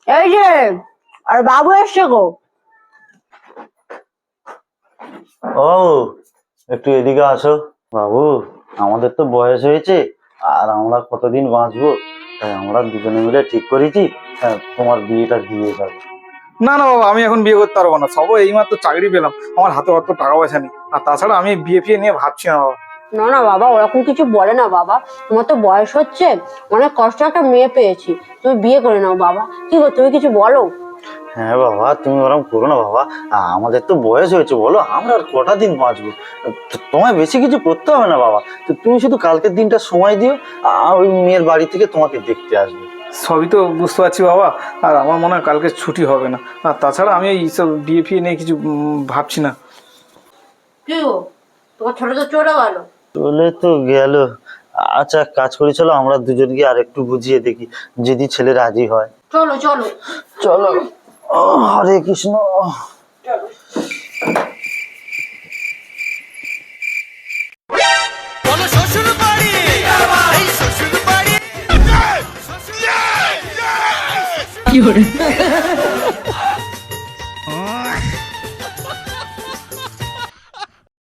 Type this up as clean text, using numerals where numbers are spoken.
এই যে, আর বাবু এসছে গো। ও, একটু এদিকে আসো। বাবু, আমাদের তো বয়স হয়েছে, আর আমরা কতদিন বাঁচবো, তাই আমরা দুজনে মিলে ঠিক করেছি তোমার বিয়েটা দিয়ে যাবো। না না বাবা, আমি এখন বিয়ে করতে পারবো না। সব এইমাত্র চাকরি পেলাম, আমার হাতে অত টাকা পয়সা নেই। আর তাছাড়া আমি বিয়ে ফিয়ে নিয়ে ভাবছি না বাবা। না না বাবা, ওরকম কিছু বলে না বাবা। তোমার তো বয়স হচ্ছে, অনেক কষ্ট একটা মেয়ে পেয়েছি, তুমি বিয়ে করে নাও বাবা। কি গো, তুমি কিছু বলো। হ্যাঁ বাবা, তুমি ওরকম করো না বাবা। আমাদের তো বয়স হয়েছে, বলো আমরা আর কটা দিন বাঁচবো। তোমায় বেশি কিছু করতে হবে না বাবা। তো তুমি শুধু কালকের দিনটা সময় দিও, ওই মেয়ের বাড়ি থেকে তোমাকে দেখতে আসবে। সবই তো বুঝতে পারছি বাবা, আর আমার মনে হয় কালকে ছুটি হবে না। আর তাছাড়া আমি এইসব বিয়ে ফিয়ে নিয়ে কিছু ভাবছি না। কি গো, তোমার ছোট তো চলে গেল। চলে তো গেল। আচ্ছা, এক কাজ করি, চলো আমরা দুজনকে আর একটু বুঝিয়ে দেখি, যদি ছেলে রাজি হয়। চলো চলো চলো। হরে কৃষ্ণ। কি